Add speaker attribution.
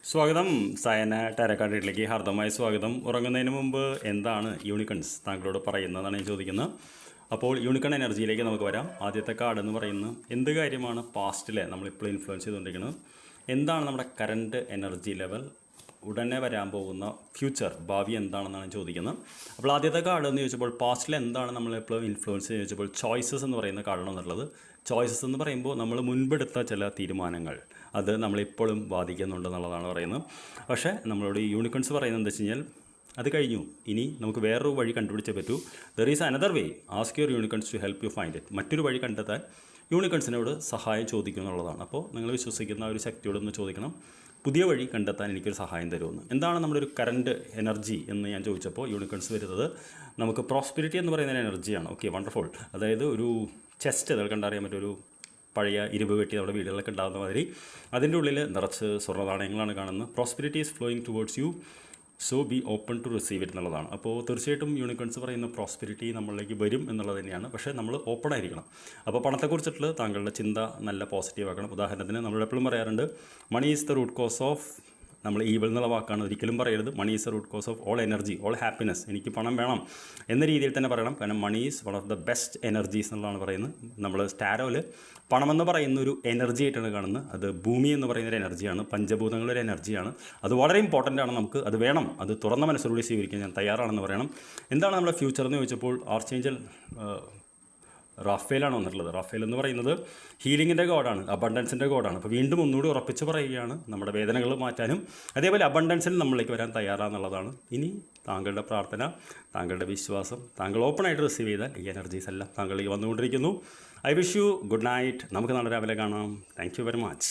Speaker 1: സ്വാഗതം. സയന ടാരക്കാർഡിലേക്ക് ഹാർദമായ സ്വാഗതം. ഉറങ്ങുന്നതിന് മുമ്പ് എന്താണ് യൂണിക്കൺസ് താങ്കളോട് പറയുന്നതാണ് ഞാൻ ചോദിക്കുന്നത്. അപ്പോൾ യൂണിക്കൺ എനർജിയിലേക്ക് നമുക്ക് വരാം. ആദ്യത്തെ കാർഡ് എന്ന് പറയുന്നത് എന്ത് കാര്യമാണ് പാസ്റ്റിലെ നമ്മളിപ്പോൾ ഇൻഫ്ലുവൻസ് ചെയ്തുകൊണ്ടിരിക്കുന്നത്, എന്താണ് നമ്മുടെ കറൻറ്റ് എനർജി ലെവൽ, ഉടനെ വരാൻ പോകുന്ന ഫ്യൂച്ചർ ഭാവി എന്താണെന്നാണ് ചോദിക്കുന്നത്. അപ്പോൾ ആദ്യത്തെ കാർഡ് എന്ന് ചോദിച്ചപ്പോൾ പാസ്റ്റിൽ എന്താണ് നമ്മളെപ്പോഴും ഇൻഫ്ലുവൻസ് ചെയ്ത് ചോദിച്ചപ്പോൾ ചോയ്സസ് എന്ന് പറയുന്ന കാർഡാണ് എന്നുള്ളത്. ചോയ്സസ് എന്ന് പറയുമ്പോൾ നമ്മൾ മുൻപെടുത്ത ചില തീരുമാനങ്ങൾ അത് നമ്മളിപ്പോഴും ബാധിക്കുന്നുണ്ടെന്നുള്ളതാണ് പറയുന്നത്. പക്ഷേ നമ്മളോട് ഈ യൂണിക്കൺസ് പറയുന്നത് എന്താ വെച്ച് കഴിഞ്ഞാൽ അത് കഴിഞ്ഞു, ഇനി നമുക്ക് വേറൊരു വഴി കണ്ടുപിടിച്ചേ പറ്റൂ. There is another way, ask your unicorns to help you find it. മറ്റൊരു വഴി കണ്ടെത്താൻ യൂണിക്കൺസിനോട് സഹായം ചോദിക്കും എന്നുള്ളതാണ്. അപ്പോൾ നിങ്ങൾ വിശ്വസിക്കുന്ന ഒരു ശക്തിയോടൊന്ന് ചോദിക്കണം, പുതിയ വഴി കണ്ടെത്താൻ എനിക്കൊരു സഹായം തരുമെന്ന്. എന്താണ് നമ്മുടെ ഒരു കറൻറ്റ് എനർജി എന്ന് ഞാൻ ചോദിച്ചപ്പോൾ യൂണിക്കൺസ് വരുന്നത് നമുക്ക് പ്രോസ്പെരിറ്റി എന്ന് പറയുന്ന എനർജിയാണ്. Okay, wonderful. അതായത് ഒരു ചെസ്റ്റ് അത് കണ്ടറിയാൻ പറ്റും, പഴയ ഇരുമ്പ് വെട്ടി നമ്മുടെ വീടുകളിലൊക്കെ ഉണ്ടാകുന്ന മാതിരി അതിൻ്റെ ഉള്ളിൽ നിറച്ച് സ്വർണ്ണ നാണയങ്ങളാണ് കാണുന്നത്. Prosperity is flowing towards you, so be open to receive it എന്നുള്ളതാണ്. അപ്പോൾ തീർച്ചയായിട്ടും യൂണിക്കൺസ് പറയുന്ന പ്രോസ്പെരിറ്റി നമ്മളിലേക്ക് വരും എന്നുള്ളത് തന്നെയാണ്. പക്ഷേ നമ്മൾ ഓപ്പൺ ആയിരിക്കണം. അപ്പോൾ പണത്തെക്കുറിച്ചിട്ടുള്ള താങ്കളുടെ ചിന്ത നല്ല പോസിറ്റീവ് ആക്കണം. ഉദാഹരണത്തിന് നമ്മൾ എപ്പോഴും പറയാറുണ്ട്, money is the root cause of, നമ്മൾ ഈവിൾ എന്നുള്ള വാക്കാണ് ഒരിക്കലും പറയരുത്. Money is the root cause of all energy, all happiness. എനിക്ക് പണം വേണം എന്ന രീതിയിൽ തന്നെ പറയണം. കാരണം money is one of the best energies എന്നുള്ളതാണ് പറയുന്നത്. നമ്മൾ സ്റ്റാരോയിൽ പണമെന്ന് പറയുന്ന ഒരു എനർജി ആയിട്ടാണ് കാണുന്നത്. അത് ഭൂമി എന്ന് പറയുന്ന ഒരു എനർജിയാണ്, പഞ്ചഭൂതങ്ങളൊരു എനർജിയാണ്. അത് വളരെ ഇമ്പോർട്ടൻ്റ് ആണ്. നമുക്ക് അത് വേണം, അത് തുറന്ന മനസ്സോടുകൂടി സ്വീകരിക്കാൻ ഞാൻ തയ്യാറാണെന്ന് പറയണം. എന്താണ് നമ്മുടെ ഫ്യൂച്ചർ എന്ന് ചോദിച്ചപ്പോൾ ആർച്ചേഞ്ചൽ റാഫേലാണ് വന്നിട്ടുള്ളത്. റാഫേൽ എന്ന് പറയുന്നത് ഹീലിങ്ങിൻ്റെ ഗോഡാണ്, അബണ്ടൻസിൻ്റെ ഗോഡാണ്. അപ്പോൾ വീണ്ടും ഒന്നുകൂടി ഉറപ്പിച്ച് പറയുകയാണ്, നമ്മുടെ വേദനകൾ മാറ്റാനും അതേപോലെ അബണ്ടൻസിൽ നമ്മളിലേക്ക് വരാൻ തയ്യാറാണെന്നുള്ളതാണ്. ഇനി താങ്കളുടെ പ്രാർത്ഥന, താങ്കളുടെ വിശ്വാസം, താങ്കൾ ഓപ്പണായിട്ട് റിസീവ് ചെയ്താൽ ഈ എനർജീസ് എല്ലാം താങ്കളിലേക്ക് വന്നുകൊണ്ടിരിക്കുന്നു. I wish you good night. നമുക്ക് നാളെ രാവിലെ കാണാം. Thank you very much.